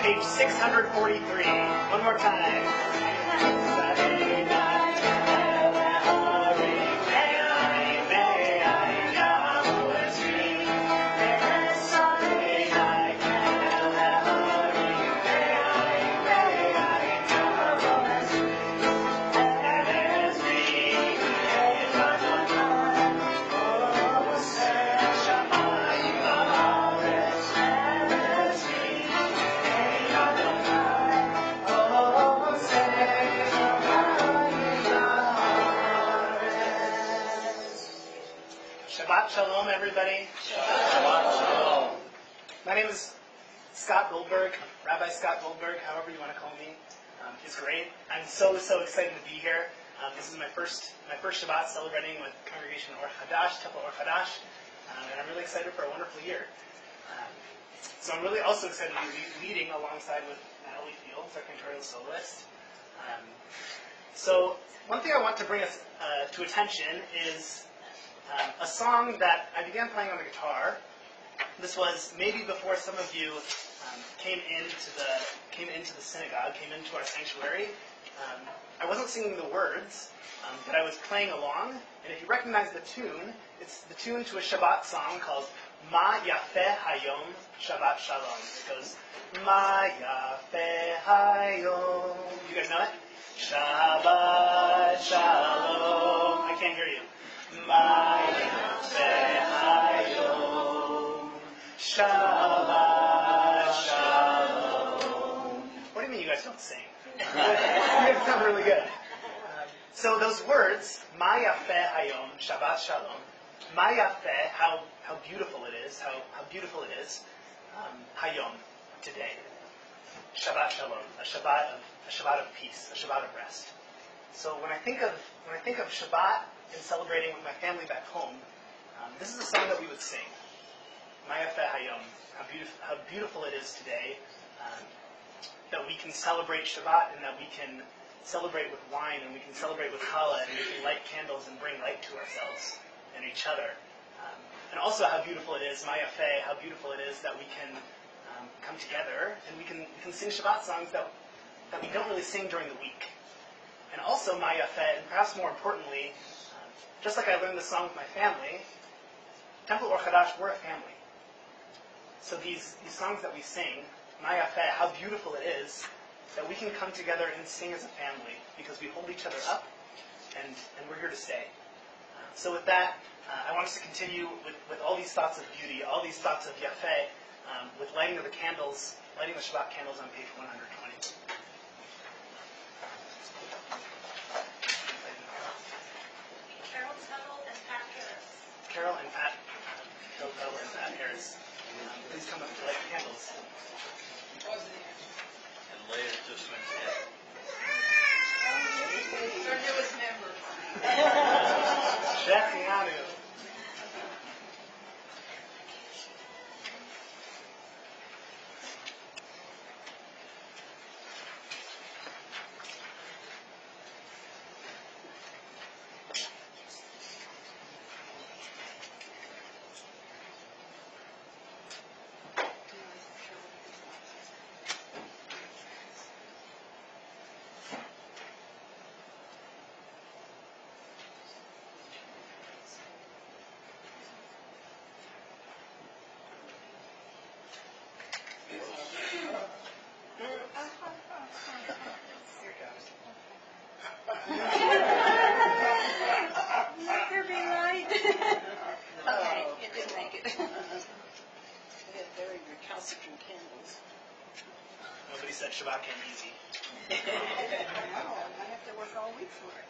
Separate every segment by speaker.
Speaker 1: Page 643. One more time. Shabbat Shalom, everybody.
Speaker 2: Shabbat Shalom.
Speaker 1: My name is Scott Goldberg, Rabbi Scott Goldberg, however you want to call me. It's great. I'm so excited to be here. This is my first Shabbat celebrating with Congregation Or Hadash, Temple Or Hadash, and I'm really excited for a wonderful year. So I'm really also excited to be leading alongside with Natalie Fields, our cantorial soloist. So one thing I want to bring us to attention is a song that I began playing on the guitar. This was maybe before some of you came into the synagogue, came into our sanctuary. I wasn't singing the words, but I was playing along. And if you recognize the tune, it's the tune to a Shabbat song called Ma Yafeh Hayom Shabbat Shalom. It goes Ma Yafeh Hayom. You guys know it? Shabbat Shalom. I can't hear you. Ma Yafeh Hayom Shabbat Shalom. What do you mean you guys don't sing? You guys sound really good. So those words, Ma Yafeh Hayom Shabbat Shalom, Ma Yafeh, how beautiful it is, how beautiful it is, Hayom, today. Shabbat Shalom, a Shabbat of peace, a Shabbat of rest. So when I think of Shabbat and celebrating with my family back home, this is a song that we would sing. Ma Yafeh Hayom, how beautiful it is today, that we can celebrate Shabbat and that we can celebrate with wine and we can celebrate with challah and we can light candles and bring light to ourselves and each other. And also how beautiful it is, Ma Yafeh, how beautiful it is that we can come together and we can sing Shabbat songs that we don't really sing during the week. And also Ma Yafeh, and perhaps more importantly, just like I learned this song with my family, Temple Or Chadash, we're a family. So these songs that we sing, Ma Yafeh, how beautiful it is that we can come together and sing as a family because we hold each other up and we're here to stay. So with that, I want us to continue with all these thoughts of beauty, all these thoughts of Yafeh, with lighting of the candles, lighting the Shabbat candles on page 120. Carol and Pat, Phil Tuttle and Pat Harris, please come up to light the candles.
Speaker 2: And later just went
Speaker 3: Our newest member.
Speaker 1: Shechianu.
Speaker 4: Let there be light. Okay, it didn't make it.
Speaker 3: We have very recalcitrant candles.
Speaker 1: Nobody said Shabbat came easy.
Speaker 3: No, I have to work all week for it.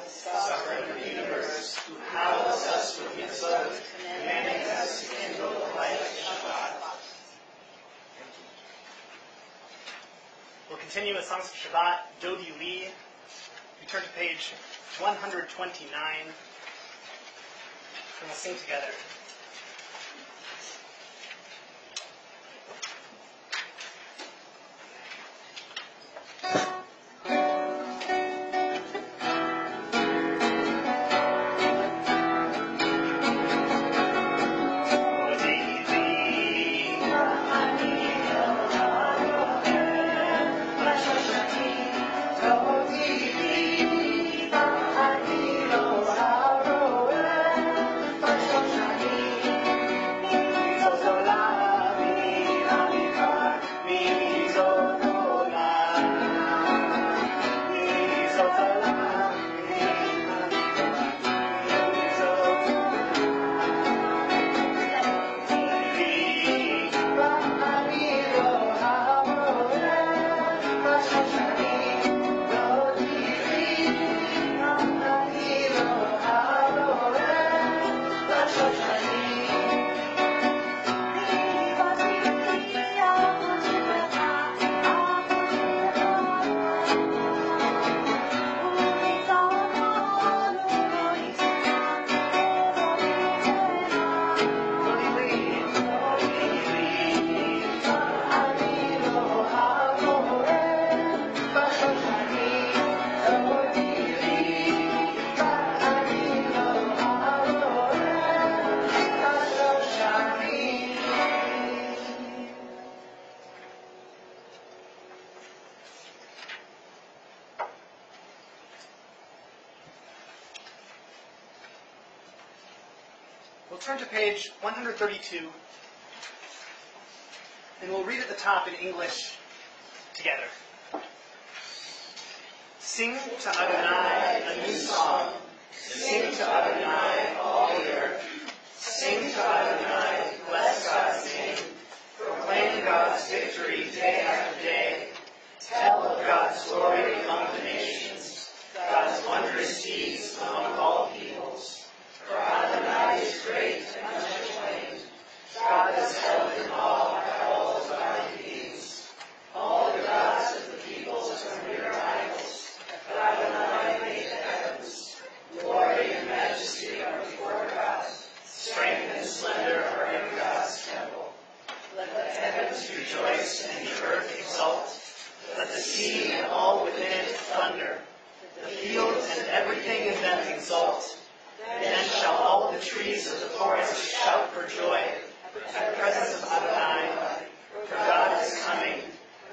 Speaker 1: Sovereign of the universe, who howls us with mitzvot, commanding us to kindle the light of Shabbat. We'll continue with songs of Shabbat, Dodi Li. We turn to page 129, and we'll sing together. We'll turn to page 132, and we'll read at the top in English together. Sing to Adonai a new song. Sing to Adonai all the earth. Sing to Adonai, bless God's name. Proclaim God's victory day after day. Tell of God's glory among the nations, God's wondrous deeds among all peoples. For Adonai is great and unashamed. God is held in awe by all his mighty deeds. All the gods of the peoples are mere idols, but Adonai made the heavens. Glory and majesty are before God. Strength and splendor are in God's temple. Let the heavens rejoice and the earth exult. Let the sea and all within it thunder. The fields and everything in them exult. Then shall all the trees of the forest shout for joy at the presence of Adonai. For God is coming.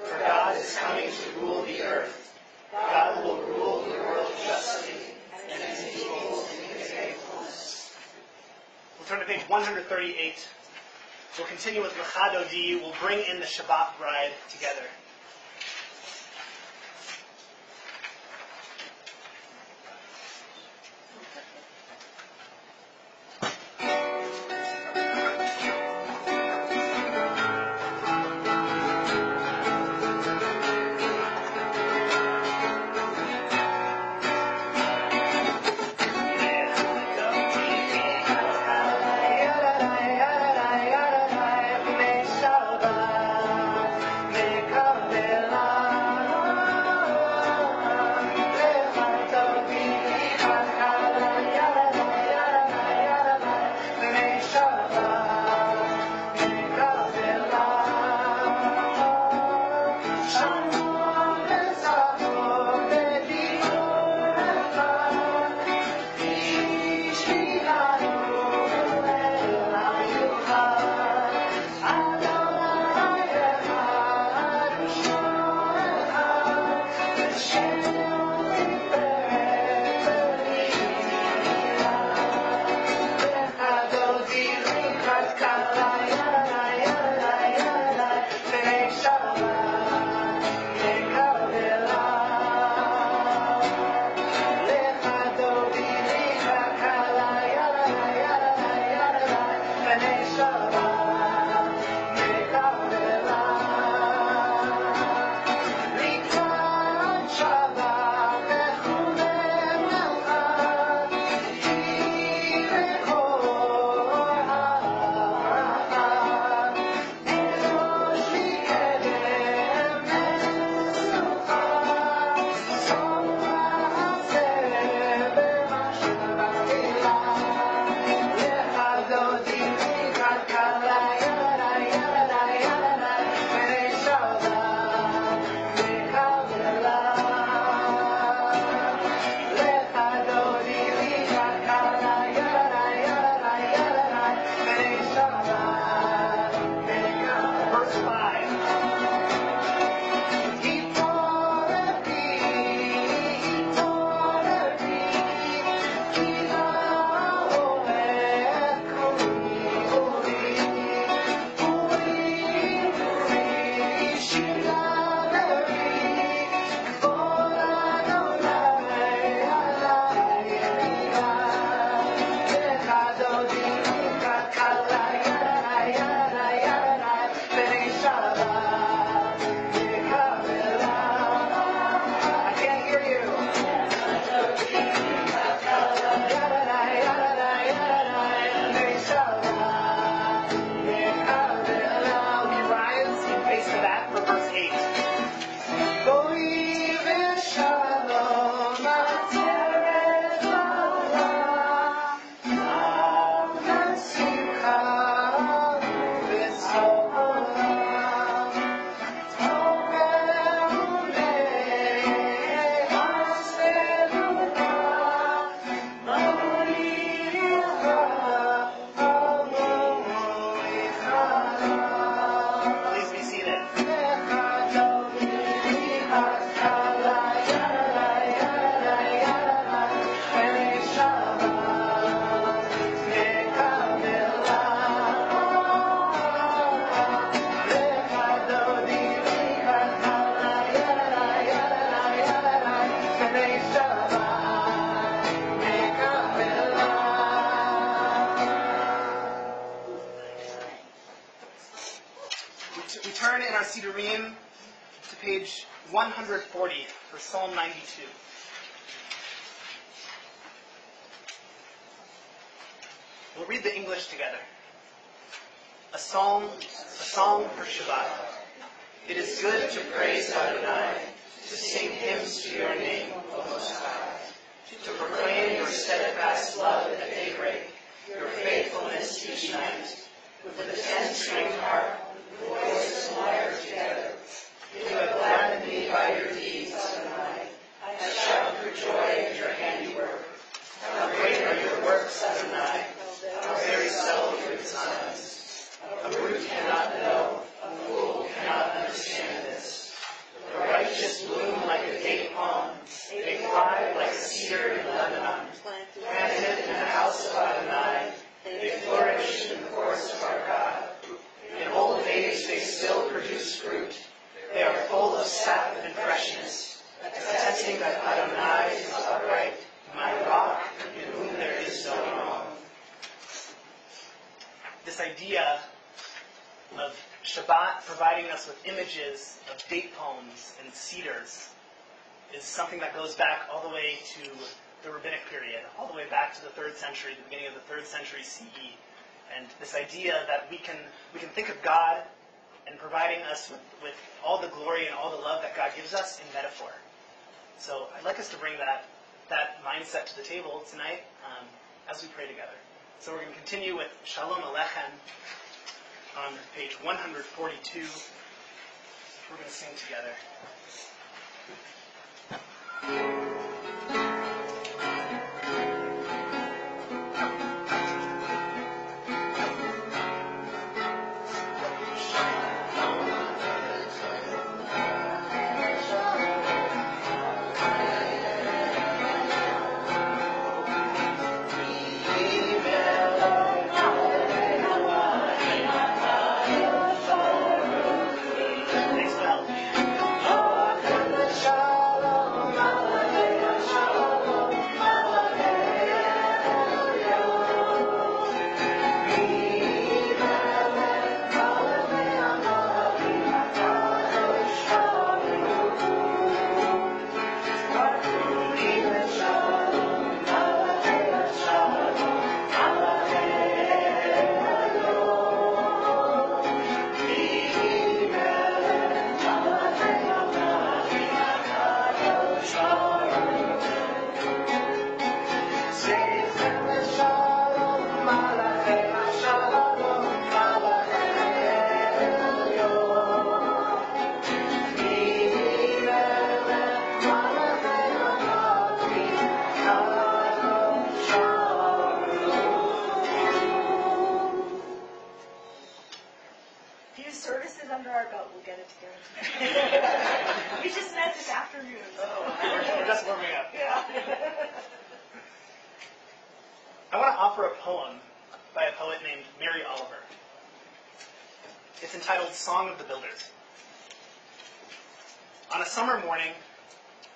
Speaker 1: For God is coming to rule the earth. God will rule the world justly and his people in his faithfulness. We'll turn to page 138. We'll continue with Lecha Dodi. We'll bring in the Shabbat bride together. Come 140 for Psalm 92. We'll read the English together. A song for Shabbat. It is good to praise Adonai, to sing hymns to your name, O Most High, to proclaim your steadfast love at daybreak, your faithfulness each night, with a ten-stringed harp, the voices and lyre together. You have gladdened me by your deeds, Adonai. I shout for joy at your handiwork. How great are your works, Adonai! How very subtle your designs. A brute cannot know, a fool cannot understand this. The righteous bloom like a date palm, they thrive like a cedar in Lebanon. Planted in the house of Adonai, they flourish in the courts of our God. In old age they still produce fruit. They are full of sap and freshness, attesting that Adonai is upright, my rock, in whom there is no wrong. This idea of Shabbat providing us with images of date palms and cedars is something that goes back all the way to the rabbinic period, all the way back to the 3rd century, the beginning of the 3rd century CE. And this idea that we can think of God and providing us with all the glory and all the love that God gives us in metaphor. So I'd like us to bring that mindset to the table tonight as we pray together. So we're going to continue with Shalom Alechem on page 142. We're going to sing together. Song of the Builders. On a summer morning,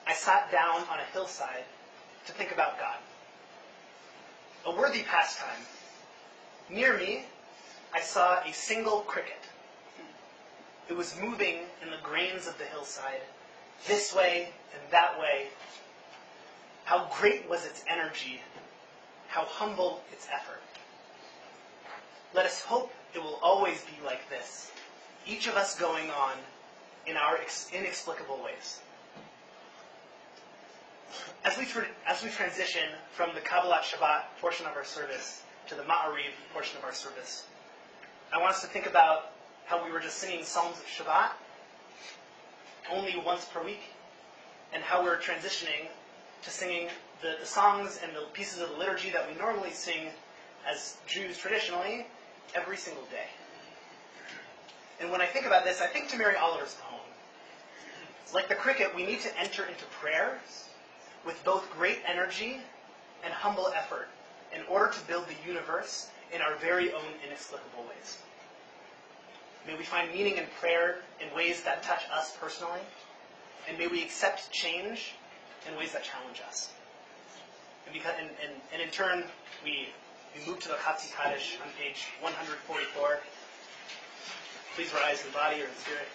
Speaker 1: I sat down on a hillside to think about God. A worthy pastime. Near me, I saw a single cricket. It was moving in the grains of the hillside, this way and that way. How great was its energy, how humble its effort. Let us hope it will always be like this. Each of us going on in our inexplicable ways. As we transition from the Kabbalat Shabbat portion of our service to the Ma'ariv portion of our service, I want us to think about how we were just singing Psalms of Shabbat only once per week, and how we're transitioning to singing the songs and the pieces of the liturgy that we normally sing as Jews traditionally every single day. And when I think about this, I think to Mary Oliver's poem. Like the cricket, we need to enter into prayer with both great energy and humble effort in order to build the universe in our very own inexplicable ways. May we find meaning in prayer in ways that touch us personally, and may we accept change in ways that challenge us. And in turn, we move to the Chatzi Kaddish on page 144. Please rise in body or in spirit.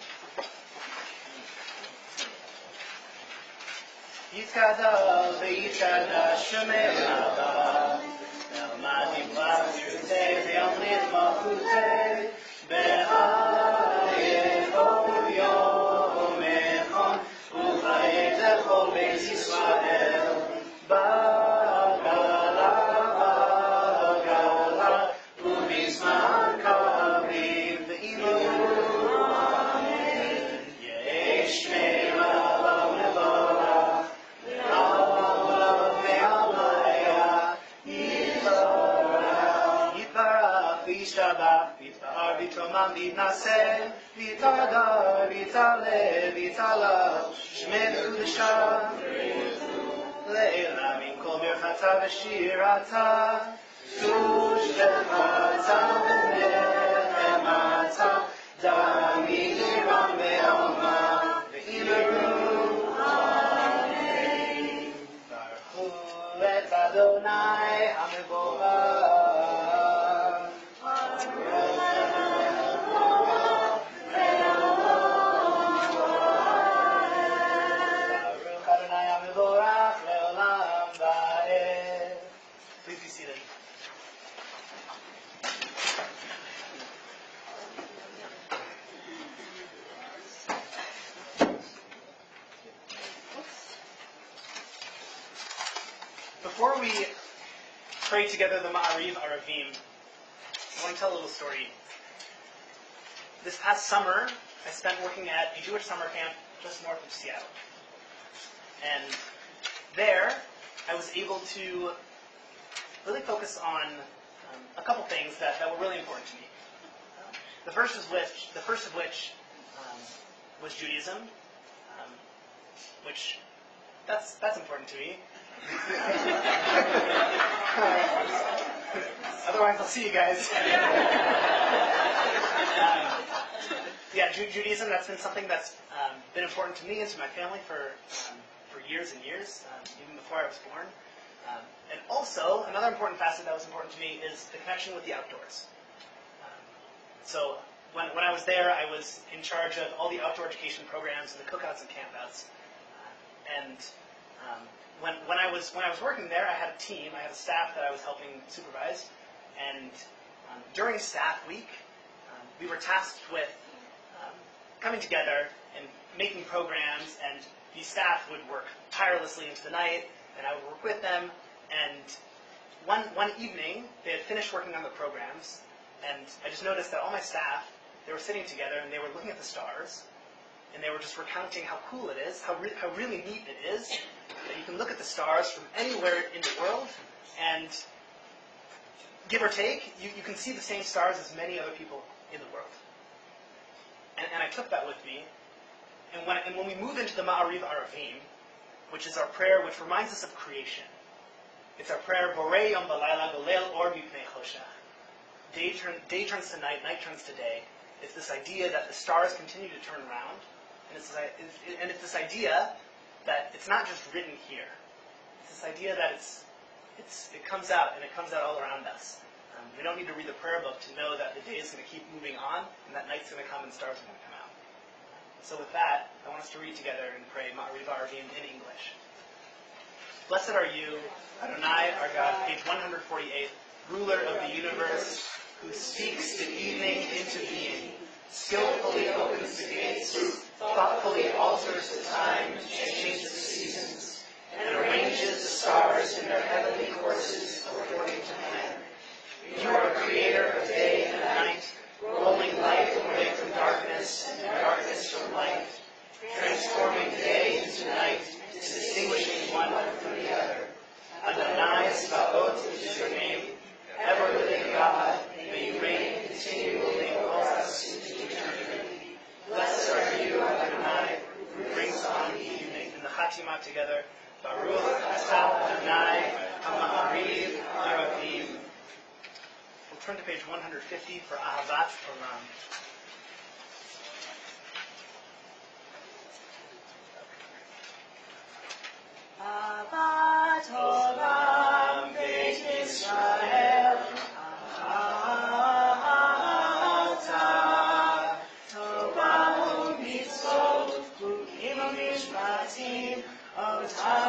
Speaker 1: יתגדל ויתקדש שמך אלמד ימלך זכותי וימליך מלכותי בחיי כל יום אחד וחיי כל בית ישראל בגלה ובזמן קריב ואמרו אמן יש שמרה ולברך Shabbat, Vitar, Vitromam, Vitnaseh, Vitadar, Vitale, Vitala, Shmedu Desham, Leila, Min Kol Birchata V'Shirata, Tush V'Chata V'Nehemata, Dami Yiram Ve'oma, Ve'imeru, Amen. Baruch Et Adonai HaMevorach. Please be seated. Before we pray together the Ma'ariv Aravim, I want to tell a little story. This past summer, I spent working at a Jewish summer camp just north of Seattle. And there, I was able to really focus on a couple things that were really important to me. The first of which was Judaism, which that's important to me. Otherwise, I'll see you guys. Judaism, that's been something that's been important to me and to my family for years and years, even before I was born. And also, another important facet that was important to me is the connection with the outdoors. So when I was there, I was in charge of all the outdoor education programs and the cookouts and campouts. When I was working there, I had a team, I had a staff that I was helping supervise. And during staff week, we were tasked with coming together and making programs, and the staff would work tirelessly into the night, and I would work with them. And one evening, they had finished working on the programs, and I just noticed that all my staff, they were sitting together and they were looking at the stars, and they were just recounting how cool it is, how really neat it is, that you can look at the stars from anywhere in the world, and give or take, you can see the same stars as many other people in the world. And I took that with me, and when we move into the Ma'ariv Aravim, which is our prayer, which reminds us of creation. It's our prayer, Borei Yom Balayla Golel Or Mipnei Choshech. Day turns to night, night turns to day. It's this idea that the stars continue to turn around, and it's this idea that it's not just written here. It's this idea that it comes out, and it comes out all around us. We don't need to read the prayer book to know that the day is going to keep moving on, and that night's going to come and stars are going to come out. So with that, I want us to read together and pray Ma'ariv Aravim in English. Blessed are you, Adonai, our God, page 148, ruler of the universe, who speaks the evening into being, skillfully opens the gates, thoughtfully alters the time and changes the seasons, and arranges the stars in their heavenly courses according to plan. You are creator of day and night, rolling light away from darkness and darkness from light, transforming day into night, distinguishing one from the other. Adonai Sabaoth is your name, ever-living God, may you reign continually over us into eternity. Blessed are you, Adonai, who brings on the evening. In the Chatima together, Baruch Atah Adonai, HaMa'ariv Aravim. We'll turn to page 150 for Ahavat Olam.
Speaker 4: Ahavat Olam Beit Yisrael, Ahavata, Torah u'mitzvot, Chukim u'mishpatim, Otah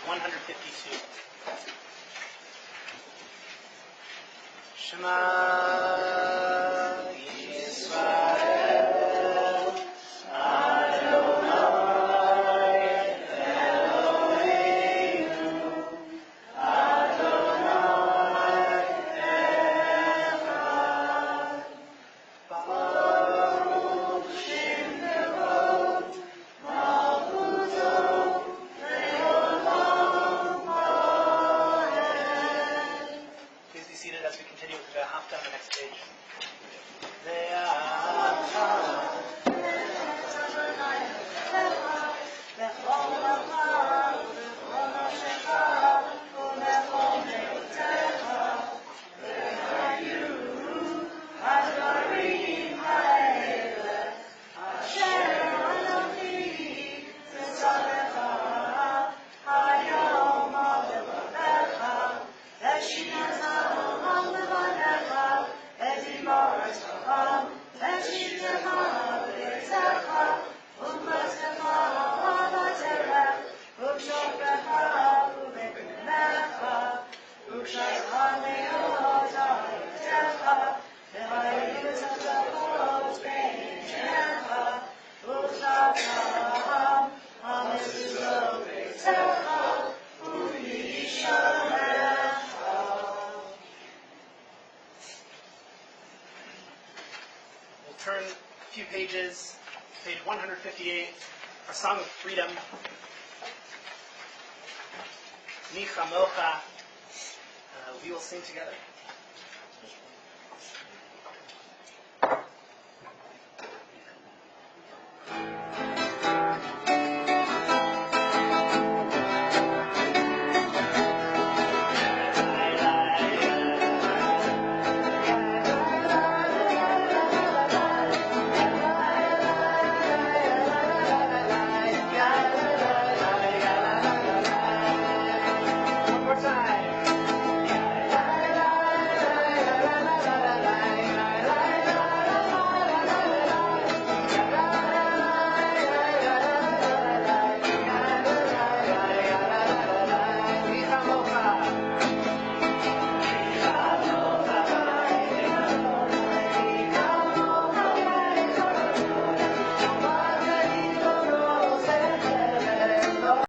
Speaker 1: 152. Shema Yisrael Adonai Eloheinu Adonai Echad Baruch Shem Kevod Malchuto Le'olam Vaed. Please be seated as we continue with the Haftarah on the next page. We'll turn a few pages, page 158, our Song of Freedom. Mi Chamocha. We will sing together.